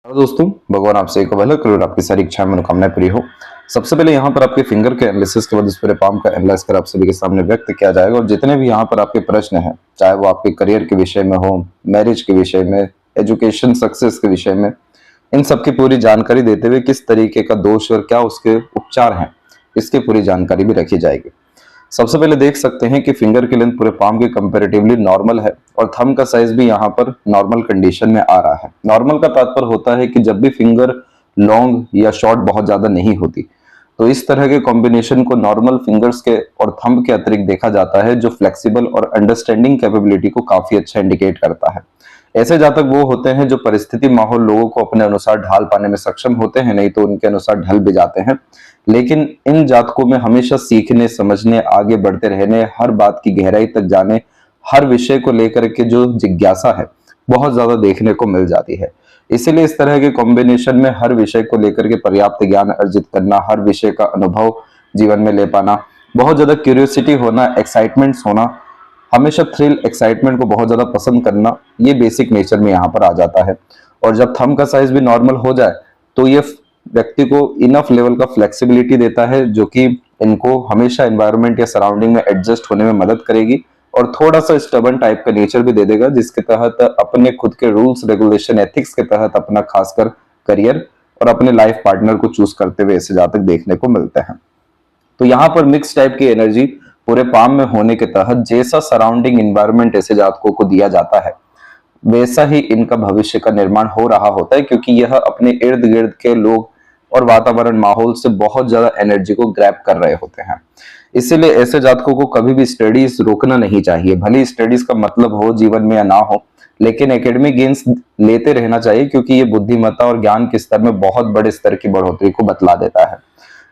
Hello दोस्तों, भगवान आपसे एक भला करे और आपकी सारी इच्छाएं मनोकामनाएं पूरी हो। सबसे पहले यहाँ पर आपके फिंगर के एनालिसिस के बाद इस पूरे पाम का एनालाइज कर आप सभी के सामने व्यक्त किया जाएगा और जितने भी यहाँ पर आपके प्रश्न हैं, चाहे वो आपके करियर के विषय में हो, मैरिज के विषय में, एजुकेशन सक्सेस के विषय में, इन सब की पूरी जानकारी देते हुए किस तरीके का दोष और क्या उसके उपचार हैं, इसकी पूरी जानकारी भी रखी जाएगी। सबसे पहले देख सकते हैं कि फिंगर की लेंथ पूरे पाम के कंपैरेटिवली नॉर्मल है और थंब का साइज भी यहाँ पर नॉर्मल कंडीशन में आ रहा है। नॉर्मल का तात्पर्य होता है कि जब भी फिंगर लॉन्ग या शॉर्ट बहुत ज्यादा नहीं होती, तो इस तरह के कॉम्बिनेशन को नॉर्मल फिंगर्स के और थंब के अतिरिक्त देखा जाता है, जो फ्लेक्सिबल और अंडरस्टैंडिंग कैपेबिलिटी को काफी अच्छा इंडिकेट करता है। ऐसे जातक वो होते हैं जो परिस्थिति माहौल लोगों को अपने अनुसार ढाल पाने में सक्षम होते हैं, नहीं तो उनके अनुसार ढल भी जाते हैं। लेकिन इन जातकों में हमेशा सीखने, समझने, आगे बढ़ते रहने, हर बात की गहराई तक जाने, हर विषय को लेकर के जो जिज्ञासा है बहुत ज्यादा देखने को मिल जाती है। इसीलिए इस तरह के कॉम्बिनेशन में हर विषय को लेकर के पर्याप्त ज्ञान अर्जित करना, हर विषय का अनुभव जीवन में ले पाना, बहुत ज्यादा क्यूरियोसिटी होना, एक्साइटमेंट्स होना, हमेशा थ्रिल एक्साइटमेंट को बहुत ज्यादा पसंद करना, ये बेसिक नेचर में यहाँ पर आ जाता है। और जब थंब का साइज भी नॉर्मल हो जाए तो ये व्यक्ति को इनफ लेवल का फ्लेक्सिबिलिटी देता है, जो कि इनको हमेशा एनवायरनमेंट या सराउंडिंग में एडजस्ट होने में मदद करेगी और थोड़ा सा स्टबर्न टाइप का नेचर भी दे देगा, जिसके तहत अपने खुद के रूल्स रेगुलेशन एथिक्स के तहत अपना खासकर करियर और अपने लाइफ पार्टनर को चूज करते हुए ऐसे जातक देखने को मिलते हैं। तो यहाँ पर मिक्स टाइप की एनर्जी पूरे पाम में होने के तहत जैसा सराउंडिंग इन्वायरमेंट ऐसे जातकों को दिया जाता है, वैसा ही इनका भविष्य का निर्माण हो रहा होता है, क्योंकि यह अपने इर्द गिर्द के लोग और वातावरण माहौल से बहुत ज्यादा एनर्जी को ग्रैब कर रहे होते हैं। इसीलिए ऐसे जातकों को कभी भी स्टडीज रोकना नहीं चाहिए, भले स्टडीज का मतलब हो जीवन में या ना हो, लेकिन एकेडमिक गेन्स लेते रहना चाहिए, क्योंकि ये बुद्धिमत्ता और ज्ञान के स्तर में बहुत बड़े स्तर की बढ़ोतरी को बतला देता है।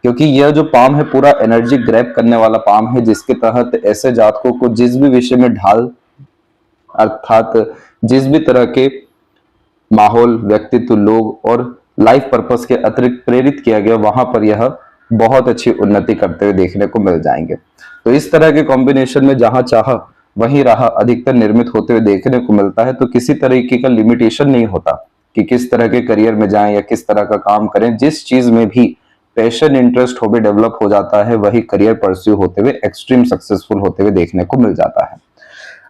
क्योंकि यह जो पाम है पूरा एनर्जी ग्रैब करने वाला पाम है, जिसके तहत ऐसे जातकों को जिस भी विषय में ढाल, अर्थात जिस भी तरह के माहौल, व्यक्तित्व, लोग और लाइफ पर्पस के अतिरिक्त प्रेरित किया गया, वहां पर यह बहुत अच्छी उन्नति करते हुए देखने को मिल जाएंगे। तो इस तरह के कॉम्बिनेशन में जहां चाह वहीं राह अधिकतर निर्मित होते हुए देखने को मिलता है। तो किसी तरीके का लिमिटेशन नहीं होता कि किस तरह के करियर में जाएं या किस तरह का काम करें। जिस चीज में भी पैशन, इंटरेस्ट हो भी डेवलप हो जाता है, वही करियर परस्यू होते हुए एक्सट्रीम सक्सेसफुल होते हुए देखने को मिल जाता है।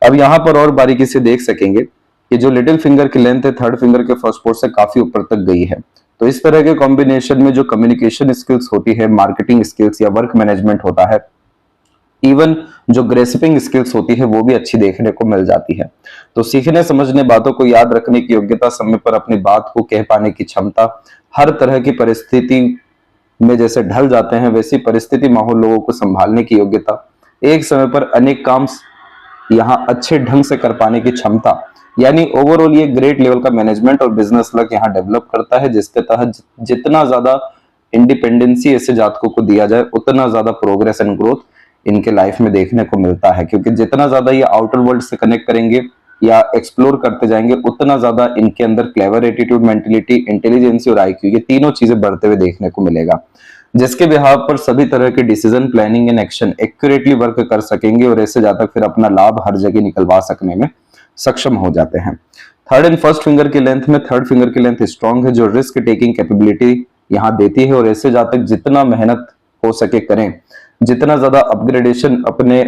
अब यहाँ पर और बारीकी से देख सकेंगे कि जो लिटिल फिंगर की लेंथ है थर्ड फिंगर के फर्स्ट पोर्ट से काफी ऊपर तक गई है। तो इस तरह के कॉम्बिनेशन में जो कम्युनिकेशन स्किल्स होती है, मार्केटिंग स्किल्स या वर्क मैनेजमेंट होता है, इवन जो ग्रेस्पिंग स्किल्स होती है, वो भी अच्छी देखने को मिल जाती है। तो सीखने, समझने, बातों को याद रखने की योग्यता, समय पर अपनी बात को कह पाने की क्षमता, हर तरह की परिस्थिति में जैसे ढल जाते हैं वैसी परिस्थिति माहौल लोगों को संभालने की योग्यता, एक समय पर अनेक काम यहाँ अच्छे ढंग से कर पाने की क्षमता, यानी ओवरऑल ये ग्रेट लेवल का मैनेजमेंट और बिजनेस लक यहाँ डेवलप करता है, जिसके तहत जितना ज्यादा इंडिपेंडेंसी ऐसे जातकों को दिया जाए, उतना ज्यादा प्रोग्रेस एंड ग्रोथ इनके लाइफ में देखने को मिलता है। क्योंकि जितना ज्यादा ये आउटर वर्ल्ड से कनेक्ट करेंगे या एक्सप्लोर करते जाएंगे, उतना ज्यादा इनके अंदर क्लेवर एटीट्यूड, मेंटेलिटी, इंटेलिजेंसी और आईक्यू, ये तीनों चीजें बढ़ते हुए देखने को मिलेगा, जिसके बिहाव पर सभी तरह के decision, planning and action accurately work कर सकेंगे और ऐसे जातक फिर अपना लाभ हर जगह निकलवा सकने में सक्षम हो जाते हैं। थर्ड एंड फर्स्ट फिंगर की लेंथ में थर्ड फिंगर की लेंथ स्ट्रॉन्ग है, जो रिस्क टेकिंग कैपेबिलिटी यहाँ देती है और ऐसे जातक जितना मेहनत हो सके करें, जितना ज्यादा अपग्रेडेशन अपने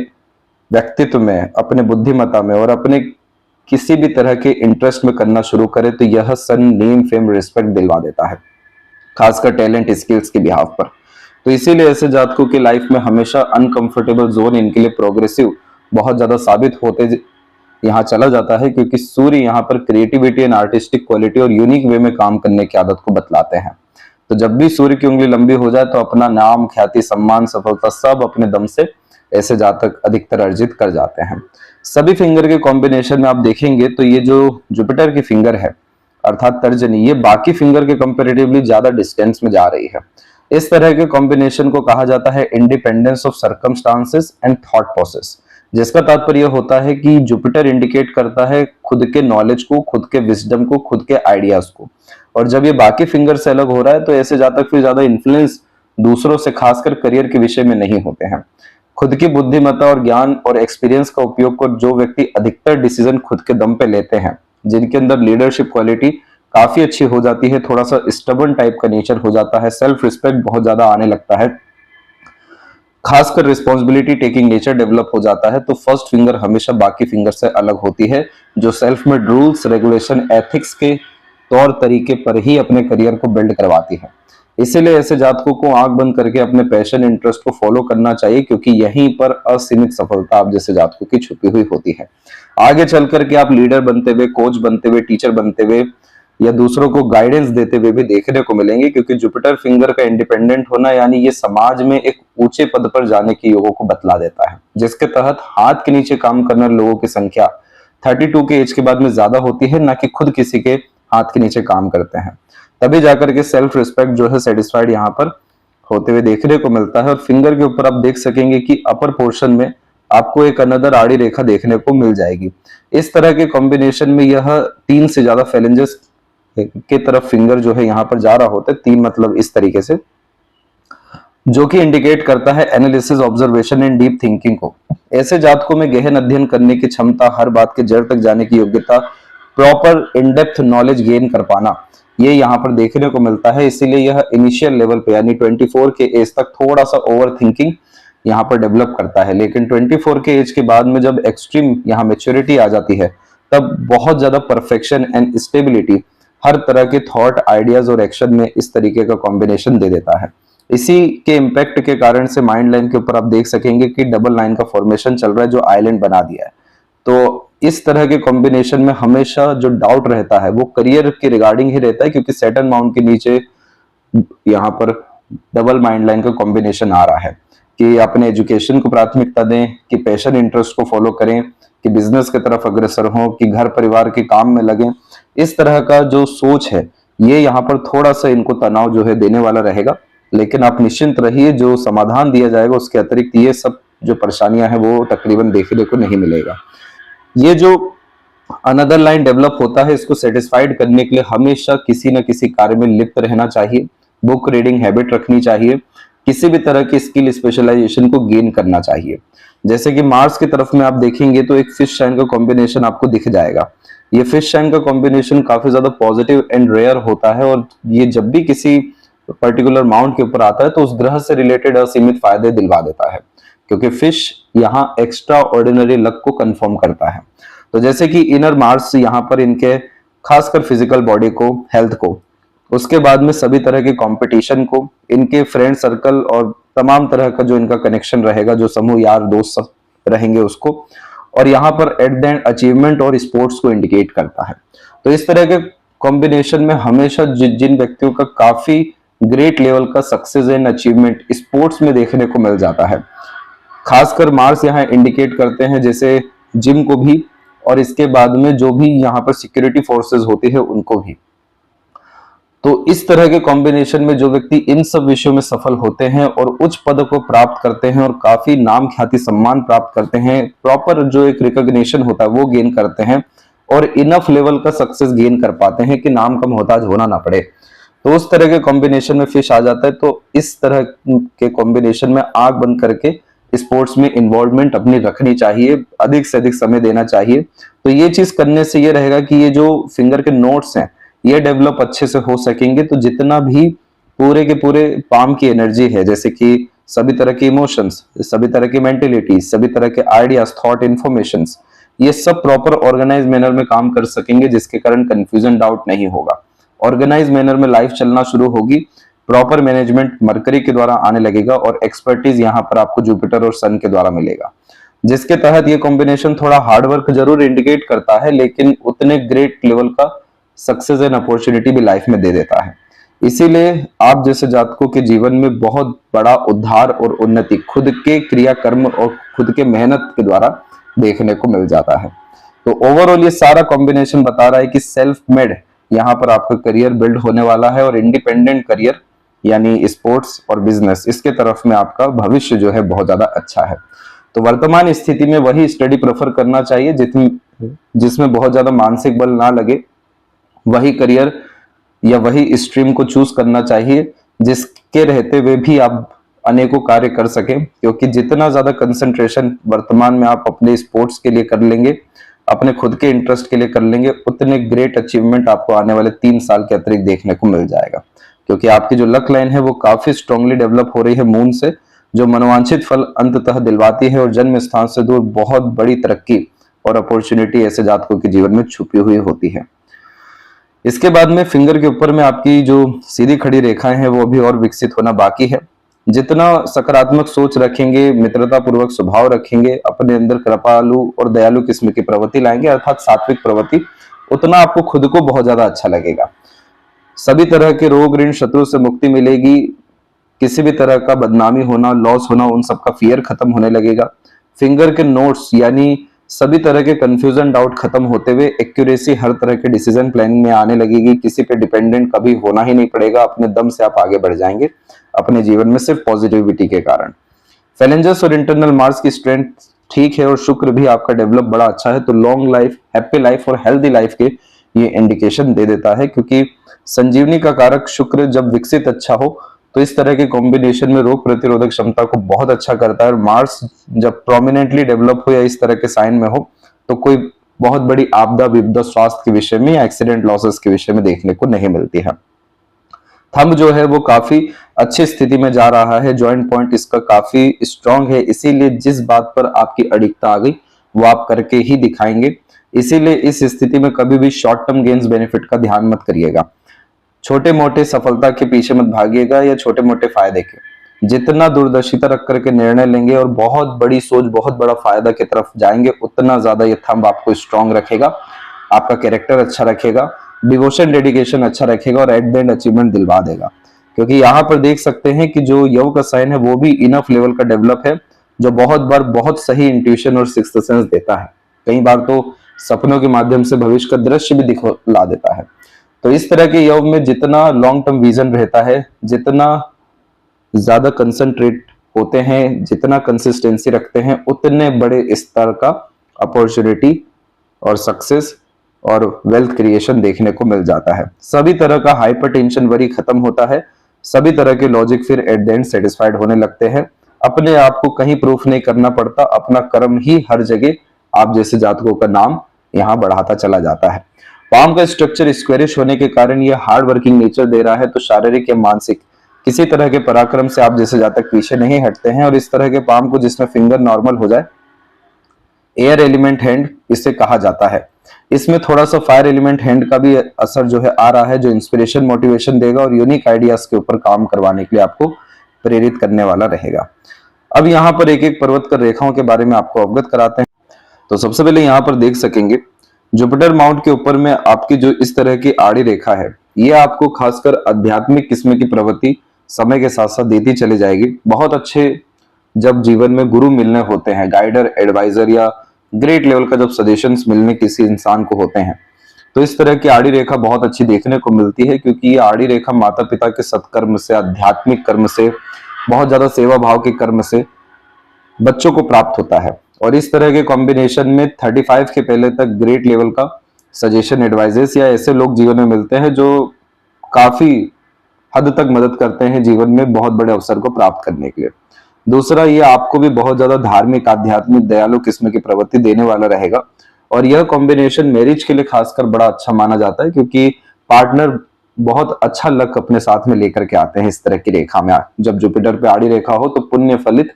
व्यक्तित्व में, अपने बुद्धिमत्ता में और अपने किसी भी तरह के इंटरेस्ट में करना शुरू करे, तो यह सन, नेम, फेम, रिस्पेक्ट दिलवा देता है, खासकर टैलेंट, स्किल्स के बिहाव पर। तो इसीलिए ऐसे जातकों की लाइफ में हमेशा अनकंफर्टेबल जोन इनके लिए प्रोग्रेसिव बहुत ज्यादा साबित होते यहाँ चला जाता है, क्योंकि सूर्य यहाँ पर क्रिएटिविटी एंड आर्टिस्टिक क्वालिटी और यूनिक वे में काम करने की आदत को बतलाते हैं। तो जब भी सूर्य की उंगली लंबी हो जाए तो अपना नाम, ख्याति, सम्मान, सफलता सब अपने दम से ऐसे जातक अधिकतर अर्जित कर जाते हैं। सभी फिंगर के कॉम्बिनेशन में आप देखेंगे तो ये जो जुपिटर की फिंगर है अर्थात तर्जनी, ये बाकी फिंगर के कंपेरेटिवली ज्यादा डिस्टेंस में जा रही है। इस तरह के कॉम्बिनेशन को कहा जाता है independence of circumstances and thought process, जिसका तात्पर्य होता है कि जुपिटर इंडिकेट करता है खुद के नॉलेज को, खुद के विजडम को, खुद के आइडियाज को। और जब ये बाकी फिंगर से अलग हो रहा है तो ऐसे जातक फिर ज्यादा इन्फ्लुएंस दूसरों से, खासकर करियर के विषय में नहीं होते हैं। खुद की बुद्धिमत्ता और ज्ञान और एक्सपीरियंस का उपयोग कर जो व्यक्ति अधिकतर डिसीजन खुद के दम पे लेते हैं, जिनके अंदर लीडरशिप क्वालिटी काफी अच्छी हो जाती है, थोड़ा सा स्टबर्न टाइप का नेचर हो जाता है, सेल्फ रिस्पेक्ट बहुत ज्यादा आने लगता है, खासकर रिस्पॉन्सिबिलिटी टेकिंग नेचर डेवलप हो जाता है। तो फर्स्ट फिंगर हमेशा बाकी फिंगर से अलग होती है, जो self made rules, regulation, ethics के तौर तरीके पर ही अपने करियर को बिल्ड करवाती है। इसीलिए ऐसे जातकों को आंख बंद करके अपने पैशन, इंटरेस्ट को फॉलो करना चाहिए, क्योंकि यहीं पर असीमित सफलता आप जैसे जातकों की छुपी हुई होती है। आगे चल करके आप लीडर बनते हुए, कोच बनते हुए, टीचर बनते हुए या दूसरों को गाइडेंस देते हुए भी देखने को मिलेंगे, क्योंकि जुपिटर फिंगर का इंडिपेंडेंट होना यानी ये समाज में एक ऊंचे पद पर जाने की योगों को बतला देता है, जिसके तहत हाथ के नीचे काम करने लोगों की संख्या 32 के एज के बाद में ज्यादा होती है, ना कि खुद किसी के हाथ के नीचे काम करते हैं। तभी जाकर के सेल्फ रिस्पेक्ट जो है सेटिस्फाइड यहाँ पर होते हुए देखने को मिलता है। और फिंगर के ऊपर आप देख सकेंगे कि अपर पोर्शन में आपको एक अनदर आड़ी रेखा देखने को मिल जाएगी। इस तरह के कॉम्बिनेशन में यह 3 से ज्यादा फैलेंजेस के तरफ फिंगर जो है यहाँ पर जा रहा होता है, 3 मतलब इस तरीके से, जो कि इंडिकेट करता है analysis, observation and deep thinking को। ऐसे जातकों में गहन अध्ययन करने की क्षमता, हर बात के जड़ तक जाने की योग्यता, proper in depth knowledge gain कर पाना, ये यहाँ पर देखने को मिलता है। इसीलिए यह इनिशियल लेवल पे यानी 24 के एज तक थोड़ा सा ओवर थिंकिंग यहाँ पर डेवलप करता है, लेकिन 24 के एज के बाद में जब एक्सट्रीम यहाँ मेच्योरिटी आ जाती है, तब बहुत ज्यादा परफेक्शन एंड स्टेबिलिटी हर तरह के थॉट, आइडियाज और एक्शन में इस तरीके का कॉम्बिनेशन दे देता है। इसी के इम्पैक्ट के कारण से माइंड लाइन के ऊपर आप देख सकेंगे कि डबल लाइन का फॉर्मेशन चल रहा है, जो आइलैंड बना दिया है। तो इस तरह के कॉम्बिनेशन में हमेशा जो डाउट रहता है वो करियर के रिगार्डिंग ही रहता है, क्योंकि सैटर्न माउंट के नीचे यहाँ पर डबल माइंड लाइन का कॉम्बिनेशन आ रहा है कि अपने एजुकेशन को प्राथमिकता दें, कि पैशन, इंटरेस्ट को फॉलो करें, कि बिजनेस की तरफ अग्रसर हों, कि घर परिवार के काम में लगें। इस तरह का जो सोच है ये यहाँ पर थोड़ा सा इनको तनाव जो है देने वाला रहेगा, लेकिन आप निश्चिंत रहिए, जो समाधान दिया जाएगा उसके अतिरिक्त ये सब जो परेशानियां हैं वो तकरीबन देखने को नहीं मिलेगा। ये जो अनदर लाइन डेवलप होता है, इसको सेटिस्फाइड करने के लिए हमेशा किसी न किसी कार्य में लिप्त रहना चाहिए, बुक रीडिंग हैबिट रखनी चाहिए, किसी भी तरह की स्किल स्पेशलाइजेशन को गेन करना चाहिए। जैसे कि मार्स की तरफ में आप देखेंगे तो एक फिश साइन का कॉम्बिनेशन आपको दिख जाएगा। ये फिश साइन का कॉम्बिनेशन काफी ज्यादा पॉजिटिव एंड रेयर होता है, और ये जब भी किसी पर्टिकुलर माउंट के ऊपर आता है तो उस ग्रह से रिलेटेड असीमित फायदे दिलवा देता है, क्योंकि फिश यहाँ एक्स्ट्रा ऑर्डिनरी लक को कंफर्म करता है। तो जैसे कि इनर मार्स यहाँ पर इनके खासकर फिजिकल बॉडी को, हेल्थ को, उसके बाद में सभी तरह के कंपटीशन को, इनके फ्रेंड सर्कल और तमाम तरह का जो इनका कनेक्शन रहेगा, जो समूह यार दोस्त सब रहेंगे उसको, और यहाँ पर एट द एंड अचीवमेंट और स्पोर्ट्स को इंडिकेट करता है। तो इस तरह के कॉम्बिनेशन में हमेशा जिन व्यक्तियों का काफी ग्रेट लेवल का सक्सेस एंड अचीवमेंट स्पोर्ट्स में देखने को मिल जाता है, खासकर मार्स यहाँ इंडिकेट करते हैं जैसे जिम को भी, और इसके बाद में जो भी यहाँ पर सिक्योरिटी फोर्सेस होती है उनको भी। तो इस तरह के कॉम्बिनेशन में जो व्यक्ति इन सब विषयों में सफल होते हैं और उच्च पद को प्राप्त करते हैं और काफी नाम, ख्याति, सम्मान प्राप्त करते हैं, प्रॉपर जो एक रिकॉग्निशन होता है वो गेन करते हैं, और इनफ लेवल का सक्सेस गेन कर पाते हैं कि नाम का मोहताज होना ना पड़े, तो उस तरह के कॉम्बिनेशन में फिश आ जाता है। तो इस तरह के कॉम्बिनेशन में आंख बंद करके स्पोर्ट्स में इन्वॉल्वमेंट अपनी रखनी चाहिए, अधिक से अधिक समय देना चाहिए। तो ये चीज करने से ये रहेगा कि ये जो फिंगर के नोट्स हैं ये डेवलप अच्छे से हो सकेंगे। तो जितना भी पूरे के पूरे पाम की एनर्जी है, जैसे कि सभी तरह के इमोशंस, सभी तरह की मेंटेलिटी, सभी तरह के आइडियाज, थॉट, इन्फॉर्मेशंस, ये सब प्रॉपर ऑर्गेनाइज मैनर में काम कर सकेंगे, जिसके कारण कंफ्यूजन, डाउट नहीं होगा। ऑर्गेनाइज मैनर में लाइफ चलना शुरू होगी, प्रॉपर मैनेजमेंट मरकरी के द्वारा आने लगेगा, और एक्सपर्टीज यहाँ पर आपको जुपिटर और सन के द्वारा मिलेगा, जिसके तहत ये कॉम्बिनेशन थोड़ा हार्डवर्क जरूर इंडिकेट करता है, लेकिन उतने ग्रेट लेवल का सक्सेस एंड अपॉर्चुनिटी भी लाइफ में दे देता है। इसीलिए आप जैसे जातकों के जीवन में बहुत बड़ा उद्धार और उन्नति खुद के क्रियाकर्म और खुद के मेहनत के द्वारा देखने को मिल जाता है। तो ओवरऑल ये सारा कॉम्बिनेशन बता रहा है कि सेल्फ मेड यहाँ पर आपका करियर बिल्ड होने वाला है, और इंडिपेंडेंट करियर यानी स्पोर्ट्स और बिजनेस, इसके तरफ में आपका भविष्य जो है बहुत ज्यादा अच्छा है। तो वर्तमान स्थिति में वही स्टडी प्रेफर करना चाहिए जिसमें बहुत ज्यादा मानसिक बल ना लगे, वही करियर या वही स्ट्रीम को चूज करना चाहिए जिसके रहते हुए भी आप अनेकों कार्य कर सकें, क्योंकि जितना ज्यादा कंसंट्रेशन वर्तमान में आप अपने स्पोर्ट्स के लिए कर लेंगे अपने खुद के इंटरेस्ट के लिए कर लेंगे, उतने ग्रेट अचीवमेंट आपको आने वाले 3 साल के अतिरिक्त देखने को मिल जाएगा। क्योंकि आपकी जो लक लाइन है वो काफी स्ट्रांगली डेवलप हो रही है मून से, जो मनोवांछित फल अंततः दिलवाती है और जन्म स्थान से दूर बहुत बड़ी तरक्की और अपॉर्चुनिटी ऐसे जातकों के जीवन में छुपी हुई होती है। इसके बाद में फिंगर के ऊपर में आपकी जो सीधी खड़ी रेखाएं हैं वो अभी और विकसित होना बाकी है। जितना सकारात्मक सोच रखेंगे, मित्रता पूर्वक स्वभाव रखेंगे, अपने अंदर कृपालु और दयालु किस्म की प्रवृत्ति लाएंगे अर्थात सात्विक प्रवृत्ति, उतना आपको खुद को बहुत ज्यादा अच्छा लगेगा। सभी तरह के रोग ऋण शत्रु से मुक्ति मिलेगी, किसी भी तरह का बदनामी होना, लॉस होना, उन सबका फियर खत्म होने लगेगा। फिंगर के नोट्स यानी सभी तरह के कंफ्यूजन डाउट खत्म होते हुए एक्यूरेसी हर तरह के डिसीजन प्लानिंग में आने लगेगी। किसी पे डिपेंडेंट कभी होना ही नहीं पड़ेगा, अपने दम से आप आगे बढ़ जाएंगे अपने जीवन में सिर्फ पॉजिटिविटी के कारण। फैलेंजर्स और इंटरनल मार्स की स्ट्रेंथ ठीक है और शुक्र भी आपका डेवलप बड़ा अच्छा है, तो लॉन्ग लाइफ, हैप्पी लाइफ और हेल्दी लाइफ के ये इंडिकेशन दे देता है। क्योंकि संजीवनी का कारक शुक्र जब विकसित अच्छा हो तो इस तरह के कॉम्बिनेशन में रोग प्रतिरोधक क्षमता को बहुत अच्छा करता है। और मार्स जब प्रोमिनेंटली डेवलप हो या इस तरह के साइन में हो तो कोई बहुत बड़ी आपदा विपदा स्वास्थ्य के विषय में या एक्सीडेंट लॉसेस के विषय में देखने को नहीं मिलती है। थंब जो है वो काफी अच्छी स्थिति में जा रहा है, जॉइंट पॉइंट इसका काफी स्ट्रांग है, इसीलिए जिस बात पर आपकी अड़िगता आ गई वो आप करके ही दिखाएंगे। इसीलिए इस स्थिति में कभी भी शॉर्ट टर्म गेन्स बेनिफिट का ध्यान मत करिएगा, छोटे मोटे सफलता के पीछे मत भागिएगा या छोटे मोटे फायदे के। जितना दूरदर्शिता रख करके निर्णय लेंगे और बहुत बड़ी सोच, बहुत बड़ा फायदा की तरफ जाएंगे, उतना ज्यादा ये थंब आपको स्ट्रांग रखेगा, आपका कैरेक्टर अच्छा रखेगा, डिवोशन डेडिकेशन अच्छा रखेगा और एट द एंड अचीवमेंट दिलवा देगा। क्योंकि यहाँ पर देख सकते हैं कि जो यव का साइन है वो भी इनफ लेवल का डेवलप है, जो बहुत बार बहुत सही इंट्यूशन और सिक्स्थ सेंस देता है। कई बार तो सपनों के माध्यम से भविष्य का दृश्य भी दिखला देता है। तो इस तरह के यव में जितना लॉन्ग टर्म विजन रहता है, जितना ज्यादा कंसंट्रेट होते हैं, जितना कंसिस्टेंसी रखते हैं, उतने बड़े स्तर का अपॉर्चुनिटी और सक्सेस और वेल्थ क्रिएशन देखने को मिल जाता है। सभी तरह का हाइपरटेंशन वरी खत्म होता है, सभी तरह के लॉजिक फिर एट द एंड सेटिस्फाइड होने लगते हैं। अपने आप को कहीं प्रूफ नहीं करना पड़ता, अपना कर्म ही हर जगह आप जैसे जातकों का नाम यहाँ बढ़ाता चला जाता है। पाम का स्ट्रक्चर स्क्वेरिश होने के कारण ये हार्ड वर्किंग नेचर दे रहा है, तो शारीरिक या मानसिक किसी तरह के पराक्रम से आप जैसे जातक पीछे नहीं हटते हैं। और इस तरह के पाम को जिसमें फिंगर नॉर्मल हो जाए, एयर एलिमेंट हैंड इसे कहा जाता है। इसमें थोड़ा सा फायर एलिमेंट हैंड का भी असर जो है आ रहा है, जो इंस्पिरेशन मोटिवेशन देगा और यूनिक आइडियाज के ऊपर काम करवाने के लिए आपको प्रेरित करने वाला रहेगा। अब यहाँ पर एक एक पर्वत कर रेखाओं के बारे में आपको अवगत कराते हैं। तो सबसे पहले यहाँ पर देख सकेंगे जुपिटर माउंट के ऊपर में आपकी जो इस तरह की आड़ी रेखा है, ये आपको खासकर आध्यात्मिक किस्म की प्रवृत्ति समय के साथ साथ देती चली जाएगी। बहुत अच्छे जब जीवन में गुरु मिलने होते हैं, गाइडर, एडवाइजर या ग्रेट लेवल का जब सजेशंस मिलने किसी इंसान को होते हैं, तो इस तरह की आड़ी रेखा बहुत अच्छी देखने को मिलती है। क्योंकि ये आड़ी रेखा माता पिता के सत्कर्म से, आध्यात्मिक कर्म से, बहुत ज्यादा सेवा भाव के कर्म से बच्चों को प्राप्त होता है। और इस तरह के कॉम्बिनेशन में 35 के पहले तक ग्रेट लेवल का सजेशन, एडवाइजेस या ऐसे लोग जीवन में मिलते हैं जो काफी हद तक मदद करते हैं जीवन में बहुत बड़े अवसर को प्राप्त करने के लिए। दूसरा, ये आपको भी बहुत ज्यादा धार्मिक, आध्यात्मिक, दयालु किस्म की प्रवृत्ति देने वाला रहेगा। और यह कॉम्बिनेशन मैरिज के लिए खासकर बड़ा अच्छा माना जाता है, क्योंकि पार्टनर बहुत अच्छा लक अपने साथ में लेकर के आते हैं इस तरह की रेखा में। जब जुपिटर पे आड़ी रेखा हो तो पुण्य फलित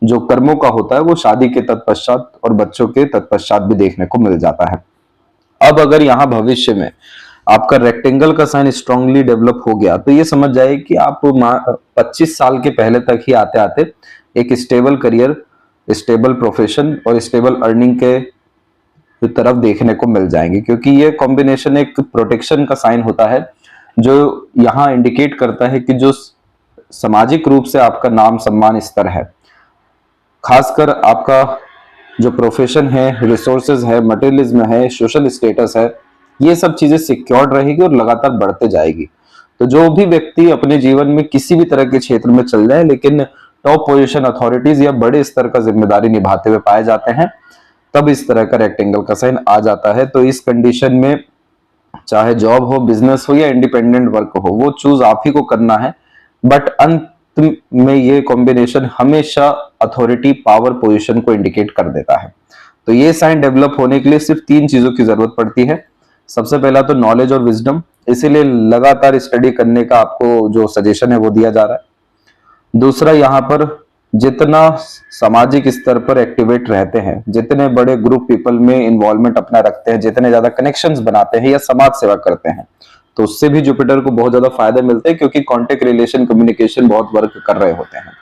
जो कर्मों का होता है वो शादी के तत्पश्चात और बच्चों के तत्पश्चात भी देखने को मिल जाता है। अब अगर यहाँ भविष्य में आपका रेक्टेंगल का साइन स्ट्रांगली डेवलप हो गया तो ये समझ जाए कि आप 25 साल के पहले तक ही आते आते एक स्टेबल करियर, स्टेबल प्रोफेशन और स्टेबल अर्निंग के तरफ देखने को मिल जाएंगे। क्योंकि ये कॉम्बिनेशन एक प्रोटेक्शन का साइन होता है, जो यहाँ इंडिकेट करता है कि जो सामाजिक रूप से आपका नाम सम्मान स्तर है, खासकर आपका जो प्रोफेशन है, रिसोर्सेज है, मटेरियलिज्म है, सोशल स्टेटस है, ये सब चीजें सिक्योर्ड रहेगी और लगातार बढ़ते जाएगी। तो जो भी व्यक्ति अपने जीवन में किसी भी तरह के क्षेत्र में चल जाए लेकिन टॉप पोजीशन, अथॉरिटीज या बड़े स्तर का जिम्मेदारी निभाते हुए पाए जाते हैं, तब इस तरह का रेक्टेंगल का साइन आ जाता है। तो इस कंडीशन में चाहे जॉब हो, बिजनेस हो या इंडिपेंडेंट वर्क हो, वो चूज आप ही को करना है। बट अंत में ये कॉम्बिनेशन हमेशा अथॉरिटी, पावर पोजीशन को इंडिकेट कर देता है। तो ये साइन डेवलप होने के लिए सिर्फ 3 चीजों की जरूरत पड़ती है। सबसे पहला तो नॉलेज और विजडम, इसीलिए लगातार स्टडी करने का आपको जो सजेशन है वो दिया जा रहा है। दूसरा, यहाँ पर जितना सामाजिक स्तर पर एक्टिवेट रहते हैं, जितने बड़े ग्रुप पीपल में इन्वॉल्वमेंट अपना रखते हैं, जितने ज्यादा कनेक्शंस बनाते हैं या समाज सेवा करते हैं, तो उससे भी जुपिटर को बहुत ज्यादा फायदे मिलते हैं, क्योंकि कॉन्टेक्ट रिलेशन कम्युनिकेशन बहुत वर्क कर रहे होते हैं।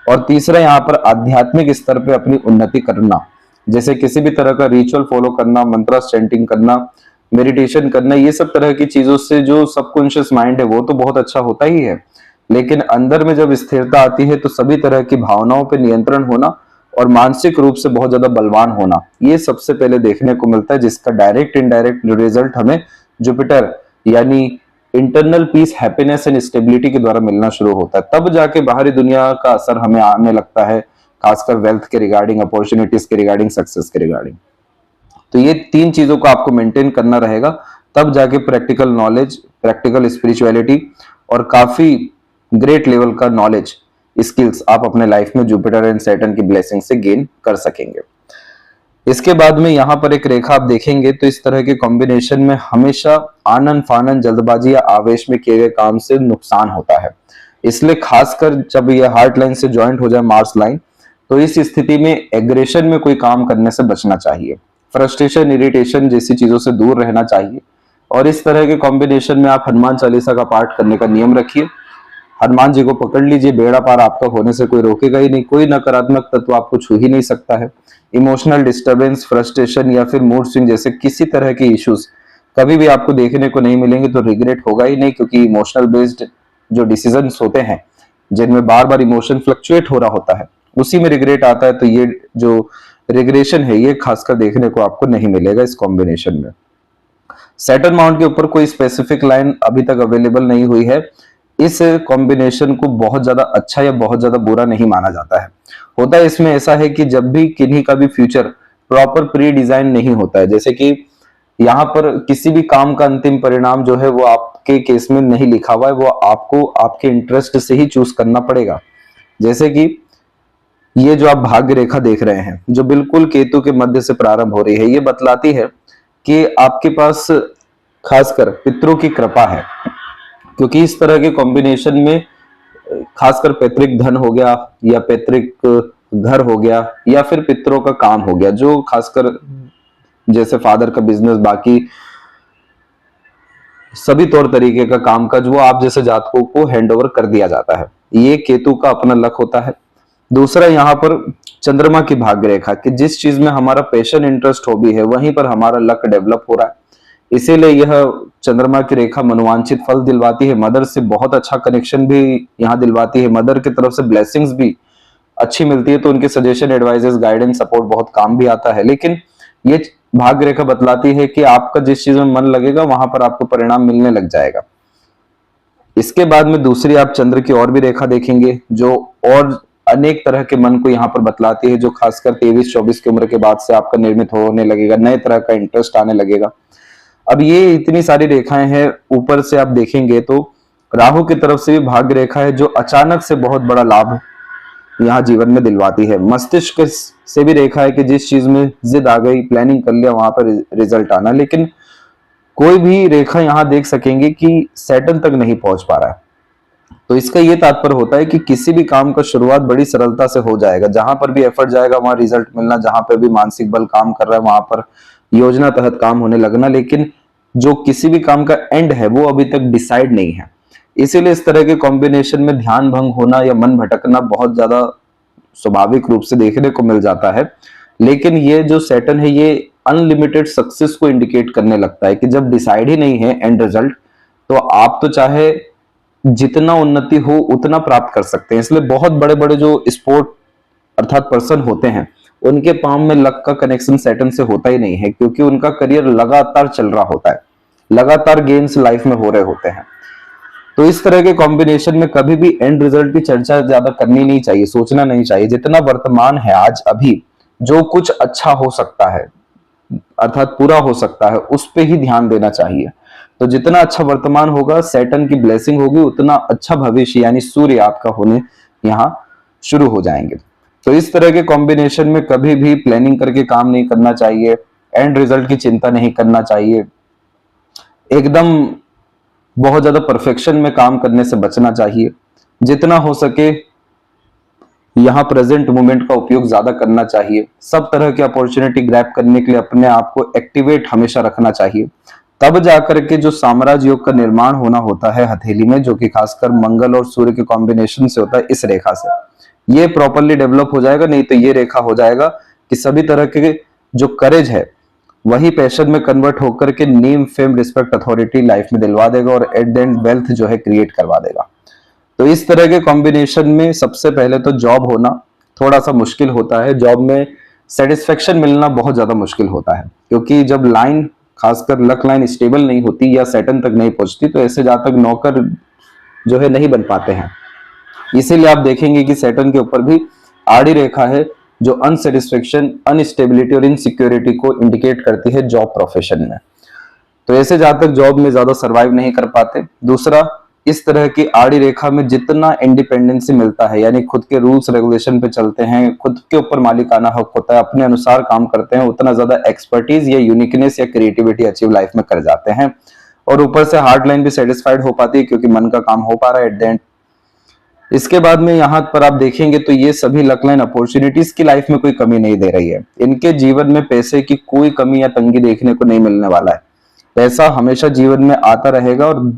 और तीसरा, यहाँ पर आध्यात्मिक स्तर पे अपनी उन्नति करना, जैसे किसी भी तरह का रिचुअल फॉलो करना, मंत्रा चैंटिंग करना, मेडिटेशन करना, ये सब तरह की चीजों से जो सबकॉन्शियस माइंड है वो तो बहुत अच्छा होता ही है, लेकिन अंदर में जब स्थिरता आती है तो सभी तरह की भावनाओं पे नियंत्रण होना और मानसिक रूप से बहुत ज्यादा बलवान होना, ये सबसे पहले देखने को मिलता है, जिसका डायरेक्ट इनडायरेक्ट रिजल्ट हमें जुपिटर यानी internal peace, happiness and stability के द्वारा मिलना शुरू होता है। तब जाके बाहरी दुनिया का असर हमें आने लगता है, खासकर वेल्थ के रिगार्डिंग, अपॉर्चुनिटीज के रिगार्डिंग, सक्सेस के रिगार्डिंग। तो ये 3 चीजों को आपको मेंटेन करना रहेगा, तब जाके प्रैक्टिकल नॉलेज, प्रैक्टिकल स्पिरिचुअलिटी और काफी ग्रेट लेवल का नॉलेज, स्किल्स आप अपने लाइफ में जुपिटर एंड सैटर्न की ब्लेसिंग से गेन कर सकेंगे। इसके बाद में यहाँ पर एक रेखा आप देखेंगे तो इस तरह के कॉम्बिनेशन में हमेशा आनन फानन, जल्दबाजी या आवेश में किए गए काम से नुकसान होता है। इसलिए खासकर जब ये हार्ट लाइन से ज्वाइंट हो जाए मार्स लाइन, तो इस स्थिति में एग्रेशन में कोई काम करने से बचना चाहिए, फ्रस्ट्रेशन, इरिटेशन जैसी चीजों से दूर रहना चाहिए। और इस तरह के कॉम्बिनेशन में आप हनुमान चालीसा का पाठ करने का नियम रखिए, हनुमान जी को पकड़ लीजिए, बेड़ा पार आपका होने से कोई रोकेगा ही नहीं, कोई नकारात्मक तत्व आपको छू ही नहीं सकता है। इमोशनल डिस्टर्बेंस, फ्रस्ट्रेशन या फिर मूड स्विंग जैसे किसी तरह के इश्यूज कभी भी आपको देखने को नहीं मिलेंगे, तो रिग्रेट होगा ही नहीं, क्योंकि इमोशनल बेस्ड जो डिसीजंस होते हैं जिनमें बार बार इमोशन फ्लक्चुएट हो रहा होता है, उसी में रिग्रेट आता है। तो ये जो रिग्रेशन है ये खासकर देखने को आपको नहीं मिलेगा इस कॉम्बिनेशन में। सैटर्न माउंट के ऊपर कोई स्पेसिफिक लाइन अभी तक अवेलेबल नहीं हुई है। इस कॉम्बिनेशन को बहुत ज्यादा अच्छा या बहुत ज्यादा बुरा नहीं माना जाता है। होता है इसमें ऐसा है कि जब भी किन्हीं का भी फ्यूचर प्रॉपर प्री डिजाइन नहीं होता है, जैसे कि यहाँ पर किसी भी काम का अंतिम परिणाम जो है वो आपके केस में नहीं लिखा हुआ है, वो आपको आपके इंटरेस्ट से ही चूज करना पड़ेगा। जैसे कि ये जो आप भाग्य रेखा देख रहे हैं, जो बिल्कुल केतु के मध्य से प्रारंभ हो रही है, ये बतलाती है कि आपके पास खासकर पितरों की कृपा है, क्योंकि इस तरह के कॉम्बिनेशन में खासकर पैतृक धन हो गया या पैतृक घर हो गया या फिर पितरों का काम हो गया, जो खासकर जैसे फादर का बिजनेस, बाकी सभी तौर तरीके का कामकाज वो आप जैसे जातकों को हैंडओवर कर दिया जाता है। ये केतु का अपना लक होता है। दूसरा, यहाँ पर चंद्रमा की भाग्य रेखा कि जिस चीज में हमारा पैशन, इंटरेस्ट, हॉबी है, वहीं पर हमारा लक डेवलप हो रहा है। इसीलिए यह चंद्रमा की रेखा मनोवांछित फल दिलवाती है, मदर से बहुत अच्छा कनेक्शन भी यहाँ दिलवाती है, मदर की तरफ से ब्लेसिंग्स भी अच्छी मिलती है, तो उनके सजेशन, एडवाइजेस, गाइडेंस, सपोर्ट बहुत काम भी आता है। लेकिन ये भाग्य रेखा बतलाती है कि आपका जिस चीज में मन लगेगा वहां पर आपको परिणाम मिलने लग जाएगा। इसके बाद में दूसरी आप चंद्र की और भी रेखा देखेंगे, जो और अनेक तरह के मन को यहाँ पर बतलाती है, जो खासकर 23-24 की उम्र के बाद से आपका निर्मित होने लगेगा, नए तरह का इंटरेस्ट आने लगेगा। अब ये इतनी सारी रेखाएं हैं, ऊपर से आप देखेंगे तो राहु की तरफ से भी भाग्य रेखा है, जो अचानक से बहुत बड़ा लाभ यहाँ जीवन में दिलवाती है। मस्तिष्क से भी रेखा है कि जिस चीज में जिद आ गई, प्लानिंग कर लिया, वहां पर रिजल्ट आना। लेकिन कोई भी रेखा यहाँ देख सकेंगे कि सैटर्न तक नहीं पहुंच पा रहा है, तो इसका ये तात्पर्य होता है कि किसी भी काम का शुरुआत बड़ी सरलता से हो जाएगा, जहां पर भी एफर्ट जाएगा वहां रिजल्ट मिलना, जहां पर भी मानसिक बल काम कर रहा है वहां पर योजना तहत काम होने लगना। लेकिन जो किसी भी काम का एंड है वो अभी तक डिसाइड नहीं है। इसीलिए इस तरह के कॉम्बिनेशन में ध्यान भंग होना या मन भटकना बहुत ज्यादा स्वाभाविक रूप से देखने को मिल जाता है। लेकिन ये जो सैटर्न है ये अनलिमिटेड सक्सेस को इंडिकेट करने लगता है कि जब डिसाइड ही नहीं है एंड रिजल्ट, तो आप तो चाहे जितना उन्नति हो उतना प्राप्त कर सकते हैं। इसलिए बहुत बड़े बड़े जो स्पोर्ट अर्थात पर्सन होते हैं, उनके पाम में लक का कनेक्शन सैटर्न से होता ही नहीं है, क्योंकि उनका करियर लगातार चल रहा होता है, लगातार गेम्स लाइफ में हो रहे होते हैं। तो इस तरह के कॉम्बिनेशन में कभी भी एंड रिजल्ट की चर्चा ज्यादा करनी नहीं चाहिए, सोचना नहीं चाहिए। जितना वर्तमान है आज अभी, जो कुछ अच्छा हो सकता है अर्थात पूरा हो सकता है, उस पे ही ध्यान देना चाहिए। तो जितना अच्छा वर्तमान होगा, सैटर्न की ब्लेसिंग होगी, उतना अच्छा भविष्य यानी सूर्य आपका होने यहाँ शुरू हो जाएंगे। तो इस तरह के कॉम्बिनेशन में कभी भी प्लानिंग करके काम नहीं करना चाहिए, एंड रिजल्ट की चिंता नहीं करना चाहिए, एकदम बहुत ज्यादा परफेक्शन में काम करने से बचना चाहिए। जितना हो सके यहाँ प्रेजेंट मोमेंट का उपयोग ज्यादा करना चाहिए। सब तरह की अपॉर्चुनिटी ग्रैब करने के लिए अपने आप को एक्टिवेट हमेशा रखना चाहिए। तब जाकर के जो साम्राज्य योग का निर्माण होना होता है हथेली में, जो कि खासकर मंगल और सूर्य के कॉम्बिनेशन से होता है, इस रेखा से ये प्रॉपरली डेवलप हो जाएगा। नहीं तो ये रेखा हो जाएगा कि सभी तरह के जो करेज है वही पैशन में कन्वर्ट होकर के name, fame, respect, authority life में दिलवा देगा और एट द एंड वेल्थ जो है क्रिएट करवा देगा। तो इस तरह के कॉम्बिनेशन में सबसे पहले तो जॉब होना थोड़ा सा मुश्किल होता है। जॉब में सेटिस्फेक्शन मिलना बहुत ज्यादा मुश्किल होता है, क्योंकि जब लाइन, खासकर लक लाइन स्टेबल नहीं होती या सेटन तक नहीं पहुंचती, तो ऐसे जहां तक नौकर जो है नहीं बन पाते हैं। इसीलिए आप देखेंगे कि सैटर्न के ऊपर भी आड़ी रेखा है, जो अनसेटिस्फेक्शन, अनस्टेबिलिटी और इनसिक्योरिटी को इंडिकेट करती है जॉब प्रोफेशन में। तो ऐसे जहां तक जॉब में ज्यादा सरवाइव नहीं कर पाते। दूसरा, इस तरह की आड़ी रेखा में जितना इंडिपेंडेंसी मिलता है, यानी खुद के रूल्स रेगुलेशन पे चलते हैं, खुद के ऊपर मालिकाना हक होता है, अपने अनुसार काम करते हैं, उतना ज्यादा एक्सपर्टीज या यूनिकनेस या क्रिएटिविटी अचीव लाइफ में कर जाते हैं। और ऊपर से हार्ड लाइन भी सेटिस्फाइड हो पाती है, क्योंकि मन का काम हो पा रहा है एट द एंड। इसके बाद में यहाँ पर आप देखेंगे तो ये सभी लक लाइन अपॉर्चुनिटीज की लाइफ में कोई कमी नहीं दे रही है। इनके जीवन में पैसे की कोई कमी या तंगी देखने को नहीं मिलने वाला है। पैसा हमेशा जीवन में आता रहेगा और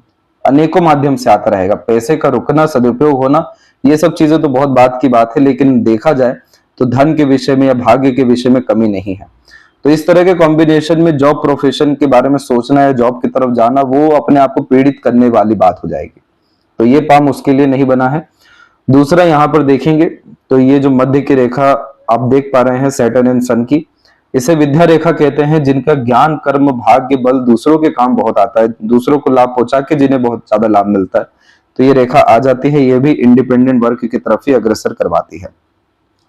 अनेकों माध्यम से आता रहेगा। पैसे का रुकना, सदुपयोग होना, ये सब चीजें तो बहुत बात की बात है, लेकिन देखा जाए तो धन के विषय में या भाग्य के विषय में कमी नहीं है। तो इस तरह के कॉम्बिनेशन में जॉब प्रोफेशन के बारे में सोचना या जॉब की तरफ जाना, वो अपने आप को पीड़ित करने वाली बात हो जाएगी। तो ये पाम उसके लिए नहीं बना है। दूसरा, यहाँ पर देखेंगे तो ये जो मध्य की रेखा आप देख पा रहे हैं सैटर्न एंड सन की, इसे विद्या रेखा कहते हैं, जिनका ज्ञान, कर्म, भाग्य, बल, दूसरों के काम बहुत आता है, दूसरों को लाभ पहुंचा के जिन्हें बहुत ज्यादा लाभ मिलता है। तो ये रेखा आ जाती है, ये भी इंडिपेंडेंट वर्क की तरफ ही अग्रसर करवाती है।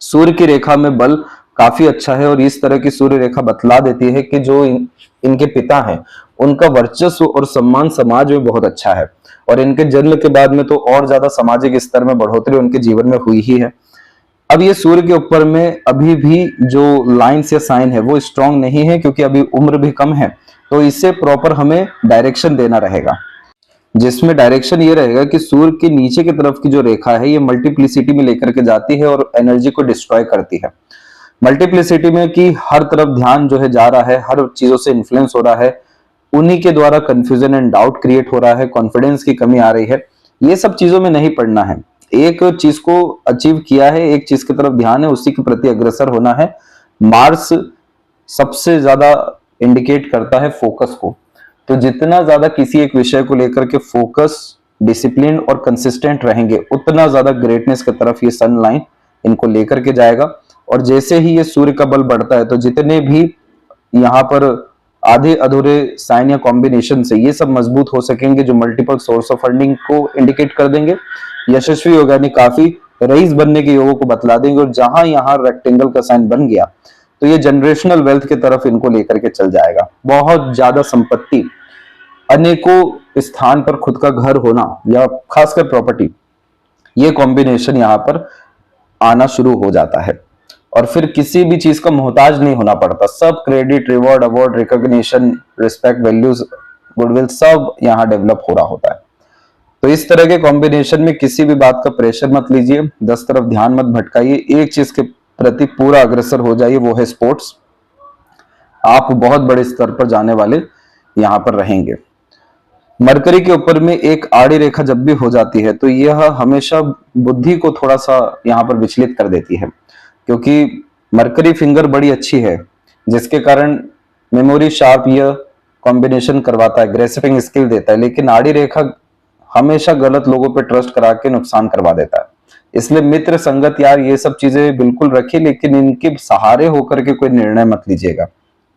सूर्य की रेखा में बल काफी अच्छा है, और इस तरह की सूर्य रेखा बतला देती है कि जो इनके पिता हैं उनका वर्चस्व और सम्मान समाज में बहुत अच्छा है, और इनके जन्म के बाद में तो और ज्यादा सामाजिक स्तर में बढ़ोतरी उनके जीवन में हुई ही है। अब ये सूर्य के ऊपर में अभी भी जो लाइन्स या साइन है वो स्ट्रांग नहीं है, क्योंकि अभी उम्र भी कम है। तो इससे प्रॉपर हमें डायरेक्शन देना रहेगा, जिसमें डायरेक्शन ये रहेगा कि सूर्य के नीचे की तरफ की जो रेखा है ये मल्टीप्लिसिटी में लेकर के जाती है और एनर्जी को डिस्ट्रॉय करती है। मल्टीप्लिसिटी में कि हर तरफ ध्यान जो है जा रहा है, हर चीजों से इन्फ्लुएंस हो रहा है, उन्हीं के द्वारा कंफ्यूजन एंड डाउट क्रिएट हो रहा है, कॉन्फिडेंस की कमी आ रही है। ये सब चीजों में नहीं पड़ना है। एक चीज को अचीव किया है, एक चीज की तरफ ध्यान है, उसी के प्रति अग्रसर होना है। मार्स सबसे ज्यादा इंडिकेट करता है फोकस को। तो जितना ज्यादा किसी एक विषय को लेकर के फोकस, डिसिप्लिन और कंसिस्टेंट रहेंगे, उतना ज्यादा ग्रेटनेस की तरफ ये सन लाइन इनको लेकर के जाएगा। और जैसे ही ये सूर्य का बल बढ़ता है, तो जितने भी यहाँ पर आधे अधूरे साइन या कॉम्बिनेशन से ये सब मजबूत हो सकेंगे, जो मल्टीपल सोर्स ऑफ फंडिंग को इंडिकेट कर देंगे। यशस्वी योग यानी काफी रईस बनने के योगों को बतला देंगे। और जहां यहाँ रेक्टेंगल का साइन बन गया, तो ये जनरेशनल वेल्थ की तरफ इनको लेकर के चल जाएगा। बहुत ज्यादा संपत्ति, अनेकों स्थान पर खुद का घर होना या खासकर प्रॉपर्टी, ये कॉम्बिनेशन यहाँ पर आना शुरू हो जाता है। और फिर किसी भी चीज का मोहताज नहीं होना पड़ता। सब credit, reward, award, recognition, respect, values, goodwill सब यहाँ डेवलप हो रहा होता है। तो इस तरह के कॉम्बिनेशन में किसी भी बात का प्रेशर मत लीजिए, 10 तरफ ध्यान मत भटकाइए, एक चीज के प्रति पूरा अग्रसर हो जाइए, वो है स्पोर्ट्स। आप बहुत बड़े स्तर पर जाने वाले यहाँ पर रहेंगे। मरकरी के ऊपर में एक आड़ी रेखा जब भी हो जाती है, तो यह हमेशा बुद्धि को थोड़ा सा यहाँ पर विचलित कर देती है, क्योंकि मरकरी फिंगर बड़ी अच्छी है, जिसके कारण मेमोरी शार्प यह कॉम्बिनेशन करवाता है, ग्रेसिपिंग स्किल देता है। लेकिन आड़ी रेखा हमेशा गलत लोगों पे ट्रस्ट करा के नुकसान करवा देता है। इसलिए मित्र, संगत, यार, ये सब चीजें बिल्कुल रखिए, लेकिन इनके सहारे होकर के कोई निर्णय मत लीजिएगा,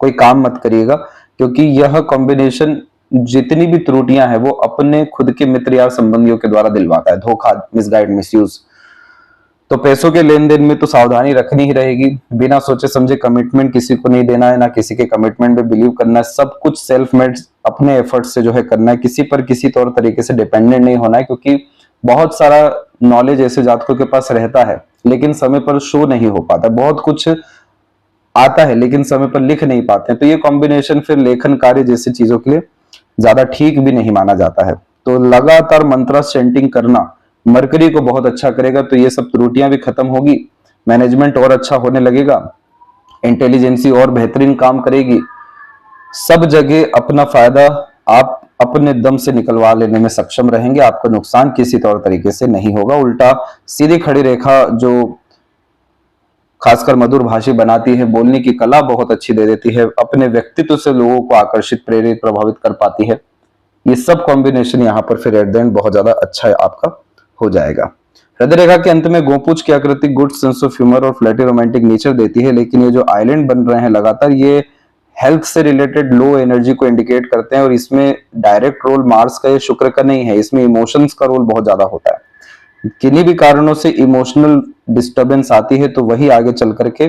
कोई काम मत करिएगा, क्योंकि यह कॉम्बिनेशन जितनी भी त्रुटियां हैं वो अपने खुद के मित्र या संबंधियों के द्वारा दिलवाता है। धोखा, मिसगाइड, मिसयूज। तो पैसों के लेन देन में तो सावधानी रखनी ही रहेगी। बिना सोचे समझे कमिटमेंट किसी को नहीं देना है, ना किसी के कमिटमेंट पे बिलीव करना है। सब कुछ सेल्फ मेड अपने एफर्ट से जो है करना है, किसी पर किसी तौर तरीके से डिपेंडेंट नहीं होना है, क्योंकि बहुत सारा नॉलेज ऐसे जातकों के पास रहता है लेकिन समय पर शो नहीं हो पाता, बहुत कुछ आता है लेकिन समय पर लिख नहीं पाते हैं। तो ये कॉम्बिनेशन फिर लेखन कार्य जैसी चीजों के लिए ज्यादा ठीक भी नहीं माना जाता है। तो लगातार मंत्रा चैंटिंग करना मरकरी को बहुत अच्छा करेगा, तो ये सब त्रुटियां भी खत्म होगी, मैनेजमेंट और अच्छा होने लगेगा, इंटेलिजेंसी और बेहतरीन काम करेगी, सब जगह अपना फायदा आप अपने दम से निकलवा लेने में सक्षम रहेंगे, आपका नुकसान किसी तौर तरीके से नहीं होगा। उल्टा सीधी खड़ी रेखा जो खासकर मधुर भाषी बनाती है, बोलने की कला बहुत अच्छी दे देती है, अपने व्यक्तित्व से लोगों को आकर्षित, प्रेरित, प्रभावित कर पाती है। ये सब कॉम्बिनेशन यहाँ पर फिर एट द एंड बहुत ज्यादा अच्छा आपका हो जाएगा। हृदय रेखा के अंत में गोपूछ की आकृति गुड सेंस ऑफ ह्यूमर और फ्लर्टी रोमांटिक नेचर देती है, लेकिन ये जो आइलैंड बन रहे हैं लगातार, ये हेल्थ से रिलेटेड लो एनर्जी को इंडिकेट करते हैं, और इसमें डायरेक्ट रोल मार्स का या शुक्र का नहीं है, इसमें इमोशंस का रोल बहुत ज्यादा होता है। किन्हीं भी कारणों से इमोशनल डिस्टर्बेंस आती है तो वही आगे चल करके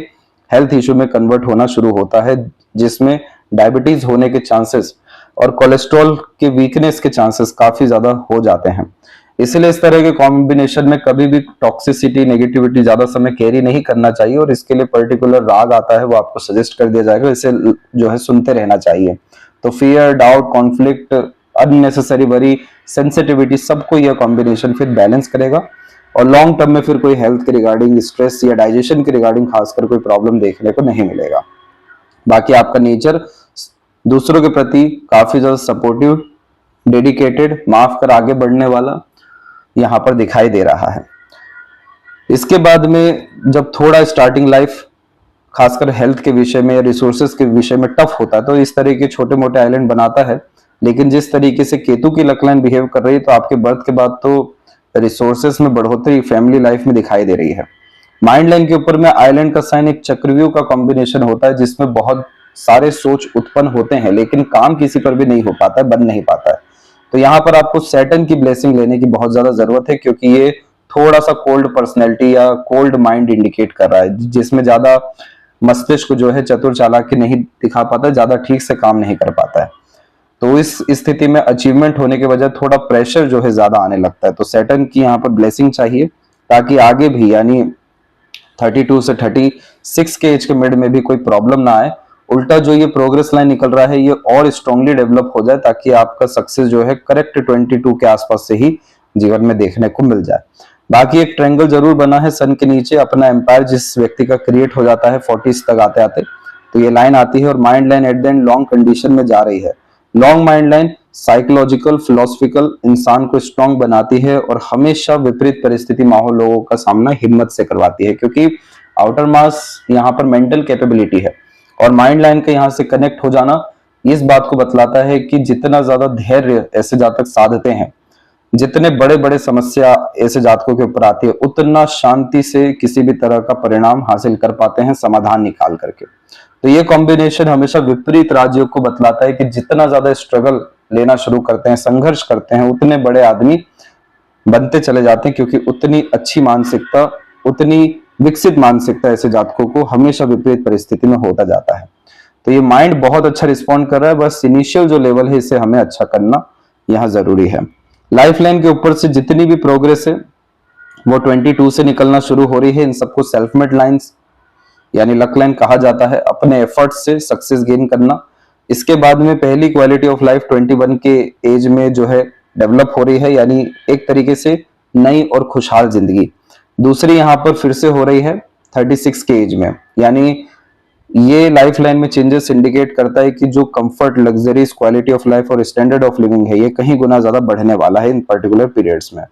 हेल्थ इश्यू में कन्वर्ट होना शुरू होता है, जिसमें डायबिटीज होने के चांसेस और कोलेस्ट्रॉल के वीकनेस के चांसेस काफी ज्यादा हो जाते हैं। इसलिए इस तरह के कॉम्बिनेशन में कभी भी टॉक्सिसिटी, नेगेटिविटी ज्यादा समय कैरी नहीं करना चाहिए, और इसके लिए पर्टिकुलर राग आता है वो आपको सजेस्ट कर दिया जाएगा, इसे जो है सुनते रहना चाहिए। तो fear, doubt, conflict, unnecessary worry, sensitivity, सबको यह कॉम्बिनेशन फिर बैलेंस करेगा, और लॉन्ग टर्म में फिर कोई हेल्थ के रिगार्डिंग, स्ट्रेस या डाइजेशन के रिगार्डिंग खासकर कोई प्रॉब्लम देखने को नहीं मिलेगा। बाकी आपका नेचर दूसरों के प्रति काफी ज्यादा सपोर्टिव, डेडिकेटेड, माफ कर आगे बढ़ने वाला यहां पर दिखाई दे रहा है। इसके बाद में जब थोड़ा स्टार्टिंग लाइफ खासकर हेल्थ के विषय में या रिसोर्सेज के विषय में टफ होता है, तो इस तरह के छोटे मोटे आइलैंड बनाता है, लेकिन जिस तरीके से केतु की लक लाइन बिहेव कर रही है, तो आपके बर्थ के बाद तो रिसोर्सेज में बढ़ोतरी फैमिली लाइफ में दिखाई दे रही है। माइंड लाइन के ऊपर में आइलैंड का साइन एक चक्रव्यूह का कॉम्बिनेशन होता है, जिसमें बहुत सारे सोच उत्पन्न होते हैं, लेकिन काम किसी पर भी नहीं हो पाता है, बन नहीं पाता है। तो यहाँ पर आपको सैटर्न की ब्लेसिंग लेने की बहुत ज्यादा जरूरत है, क्योंकि ये थोड़ा सा कोल्ड पर्सनैलिटी या कोल्ड माइंड इंडिकेट कर रहा है, जिसमें ज्यादा मस्तिष्क जो है चतुर चालाकी नहीं दिखा पाता है, ज्यादा ठीक से काम नहीं कर पाता है। तो इस स्थिति में अचीवमेंट होने के वजह थोड़ा प्रेशर जो है ज्यादा आने लगता है। तो सैटर्न की यहाँ पर ब्लेसिंग चाहिए, ताकि आगे भी यानी 32 से 36 के एज के मिड में भी कोई प्रॉब्लम ना आए। उल्टा जो ये प्रोग्रेस लाइन निकल रहा है, ये और स्ट्रांगली डेवलप हो जाए, ताकि आपका सक्सेस जो है करेक्ट 22 के आसपास से ही जीवन में देखने को मिल जाए। बाकी एक ट्रायंगल जरूर बना है सन के नीचे, अपना एम्पायर जिस व्यक्ति का क्रिएट हो जाता है 40s तक आते आते, तो ये लाइन आती है, और mind line at the end long condition में जा रही है। Long mind line psychological, philosophical इंसान को स्ट्रांग बनाती है, और हमेशा विपरीत परिस्थिति माहौल लोगों का सामना हिम्मत से करवाती है, क्योंकि आउटर मास यहाँ पर मेंटल कैपेबिलिटी है, और माइंड लाइन के यहाँ से कनेक्ट हो जाना इस बात को बतलाता है कि जितना ज्यादा धैर्य ऐसे जातक साधते हैं, जितने बड़े बड़े समस्या ऐसे जातकों के ऊपर आती है, उतना शांति से किसी भी तरह का परिणाम हासिल कर पाते हैं, समाधान निकाल करके। तो ये कॉम्बिनेशन हमेशा विपरीत राज्यों को बतलाता है कि जितना ज्यादा स्ट्रगल लेना शुरू करते हैं, संघर्ष करते हैं, उतने बड़े आदमी बनते चले जाते हैं, क्योंकि उतनी अच्छी मानसिकता, उतनी विकसित मानसिकता ऐसे जातकों को हमेशा विपरीत परिस्थिति में होता जाता है। तो ये माइंड बहुत अच्छा रिस्पॉन्ड कर रहा है, बस इनिशियल जो लेवल है इसे हमें अच्छा करना यहाँ जरूरी है। लाइफ लाइन के ऊपर से जितनी भी प्रोग्रेस है वो 22 से निकलना शुरू हो रही है। इन सबको सेल्फ मेड लाइन्स यानी लक लाइन कहा जाता है, अपने एफर्ट से सक्सेस गेन करना। इसके बाद में पहली क्वालिटी ऑफ लाइफ 21 के एज में जो है डेवलप हो रही है, यानी एक तरीके से नई और खुशहाल जिंदगी। दूसरी यहाँ पर फिर से हो रही है 36 के एज में, यानी ये लाइफ लाइन में चेंजेस इंडिकेट करता है कि जो comfort, luxuries, quality of life और स्टैंडर्ड ऑफ लिविंग है, ये कहीं गुना ज्यादा बढ़ने वाला है इन पर्टिकुलर पीरियड्स में।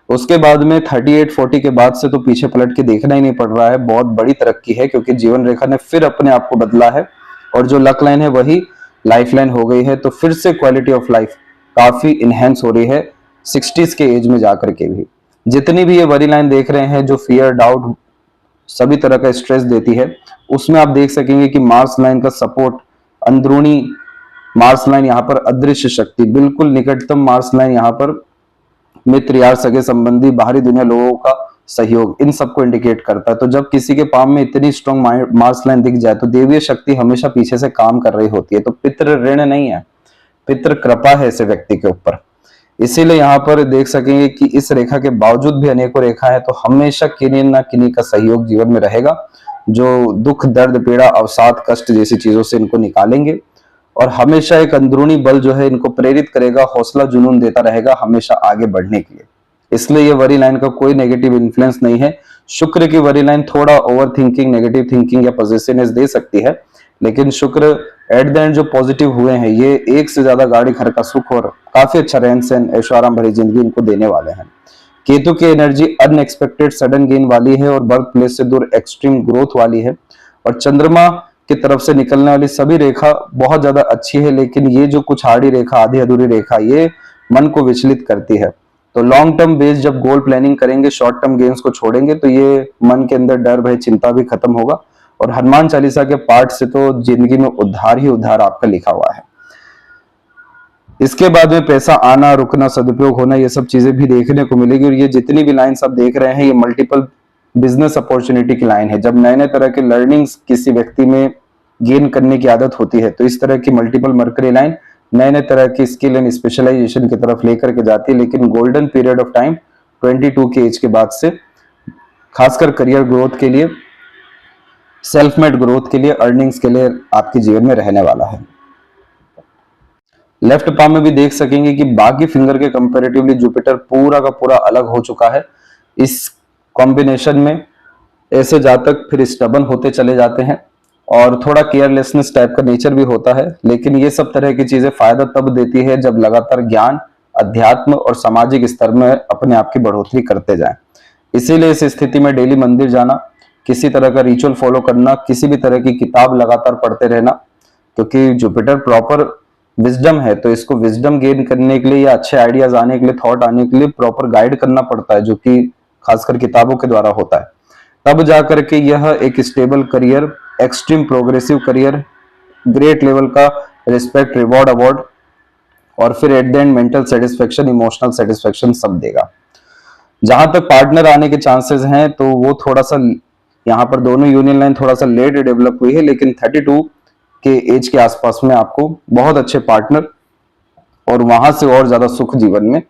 उसके बाद में 38-40 के बाद से तो पीछे पलट के देखना ही नहीं पड़ रहा है, बहुत बड़ी तरक्की है, क्योंकि जीवन रेखा ने फिर अपने आप को बदला है, और जो लक लाइन है वही लाइफ लाइन हो गई है। तो फिर से क्वालिटी ऑफ लाइफ काफी इनहेंस हो रही है 60s के एज में जाकर के भी। जितनी भी ये वरी लाइन देख रहे हैं जो फियर, डाउट, सभी तरह का स्ट्रेस देती है, उसमें आप देख सकेंगे कि मार्स लाइन का सपोर्ट, अंदरूनी मार्स लाइन यहाँ पर अदृश्य शक्ति, बिल्कुल निकटतम मार्स लाइन यहाँ पर मित्र, यार, सगे संबंधी, बाहरी दुनिया, लोगों का सहयोग, इन सबको इंडिकेट करता है। तो जब किसी के पाम में इतनी स्ट्रॉन्ग मार्स लाइन दिख जाए तो देवीय शक्ति हमेशा पीछे से काम कर रही होती है। तो पितृ ऋण नहीं है, पितृ कृपा है ऐसे व्यक्ति के ऊपर। इसीलिए यहाँ पर देख सकेंगे कि इस रेखा के बावजूद भी अनेकों रेखा है, तो हमेशा किन्हीं ना किन्हीं का सहयोग जीवन में रहेगा, जो दुख दर्द पीड़ा अवसाद कष्ट जैसी चीजों से इनको निकालेंगे। और हमेशा एक अंदरूनी बल जो है इनको प्रेरित करेगा, हौसला जुनून देता रहेगा हमेशा आगे बढ़ने के लिए। इसलिए ये वरी लाइन का कोई नेगेटिव इन्फ्लुएंस नहीं है। शुक्र की वरी लाइन थोड़ा ओवर थिंकिंग, नेगेटिव थिंकिंग या पॉजिटिवनेस दे सकती है, लेकिन शुक्र एट द एंड जो पॉजिटिव हुए हैं ये एक से ज्यादा गाड़ी घर का सुख और काफी अच्छा रहन सहन ऐशो आराम भरी जिंदगी इनको देने वाले हैं। केतु की एनर्जी अनएक्सपेक्टेड सडन गेन वाली है और बर्थ प्लेस से दूर एक्सट्रीम ग्रोथ वाली है। और चंद्रमा की तरफ से निकलने वाली सभी रेखा बहुत ज्यादा अच्छी है, लेकिन ये जो कुछ आड़ी रेखा, आधी अधूरी रेखा, ये मन को विचलित करती है। तो लॉन्ग टर्म बेस जब गोल प्लानिंग करेंगे, शॉर्ट टर्म गेन्स को छोड़ेंगे, तो ये मन के अंदर डर भय चिंता भी खत्म होगा। और हनुमान चालीसा के पाठ से तो जिंदगी में उद्धार ही उद्धार आपका लिखा हुआ है। इसके बाद में पैसा आना रुकना सदुपयोग होना ये सब चीजें भी देखने को मिलेगी। और ये जितनी भी लाइन आप देख रहे हैं ये मल्टीपल बिजनेस अपॉर्चुनिटी की लाइन है। जब नए नए तरह के लर्निंग्स किसी व्यक्ति में गेन करने की आदत होती है तो इस तरह की मल्टीपल मरकरी लाइन नए नए तरह की स्किल एंड स्पेशलाइजेशन की तरफ लेकर के जाती है। लेकिन गोल्डन पीरियड ऑफ टाइम 22 के एज के बाद से खासकर करियर ग्रोथ के लिए, सेल्फ मेड ग्रोथ के लिए, अर्निंग्स के लिए आपके जीवन में रहने वाला है। लेफ्ट पाम में भी देख सकेंगे कि बाकी फिंगर के कंपैरेटिवली जुपिटर पूरा का पूरा अलग हो चुका है। इस कॉम्बिनेशन में ऐसे जातक फिर स्टबन होते चले जाते हैं और थोड़ा केयरलेसनेस टाइप का नेचर भी होता है। लेकिन ये सब तरह की चीजें फायदा तब देती है जब लगातार ज्ञान, अध्यात्म और सामाजिक स्तर में अपने आप की बढ़ोतरी करते जाएं। इसीलिए इस स्थिति में डेली मंदिर जाना, किसी तरह का रिचुअल फॉलो करना, किसी भी तरह की किताब लगातार पढ़ते रहना, क्योंकि जुपिटर प्रॉपर विजडम है, तो इसको विजडम गेन करने के लिए या अच्छे आइडियाज आने के लिए, थॉट आने के लिए प्रॉपर गाइड करना पड़ता है, जो कि खासकर किताबों के द्वारा होता है। तब जाकर के यह एक stable career, extreme progressive career, great level का रिस्पेक्ट, रिवॉर्ड, अवार्ड और फिर at the end mental satisfaction, emotional satisfaction सब देगा। जहां तक पार्टनर आने के चांसेस हैं तो वो थोड़ा सा यहाँ पर दोनों यूनियन लाइन थोड़ा सा लेट डेवलप हुई है, लेकिन 32 के एज के आसपास में आपको बहुत अच्छे पार्टनर और वहां से और ज्यादा सुख जीवन में,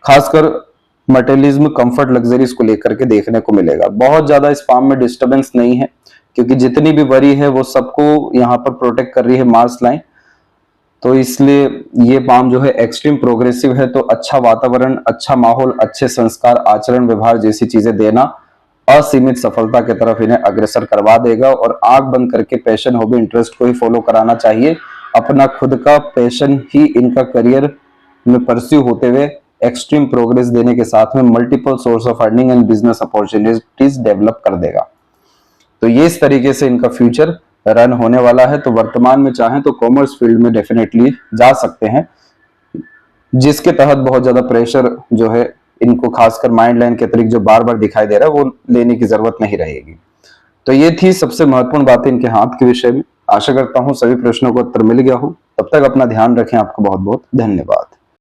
खासकर मटेरियलिज्म, कंफर्ट, लग्जरीज को लेकर के देखने को मिलेगा। बहुत ज्यादा इस पाम में डिस्टर्बेंस नहीं है, क्योंकि जितनी भी वरी है वो सबको यहाँ पर प्रोटेक्ट कर रही है मार्स लाइन। तो इसलिए ये पाम जो है एक्सट्रीम प्रोग्रेसिव है। तो अच्छा वातावरण, अच्छा माहौल, अच्छे संस्कार, आचरण, व्यवहार जैसी चीजें देना असीमित सफलता की तरफ इन्हें अग्रसर करवा देगा। और आंख बंद करके पैशन, हॉबी, इंटरेस्ट को ही फॉलो कराना चाहिए। अपना खुद का पैशन ही इनका करियर में परस्यू होते हुए एक्सट्रीम प्रोग्रेस देने के साथ में multiple source of earning and business opportunities develop कर देगा। तो ये इस तरीके से इनका फ्यूचर रन होने वाला है। तो वर्तमान में चाहें तो कॉमर्स फील्ड में डेफिनेटली जा सकते हैं, जिसके तहत बहुत ज्यादा प्रेशर जो है इनको खासकर माइंड लाइन के अतिरिक्त जो बार बार दिखाई दे रहा है वो लेने की जरूरत नहीं रहेगी। तो ये थी सबसे महत्वपूर्ण बातें इनके हाथ के विषय में। आशा करता हूं सभी प्रश्नों का उत्तर मिल गया हो। तब तक अपना ध्यान रखें। आपको बहुत बहुत धन्यवाद।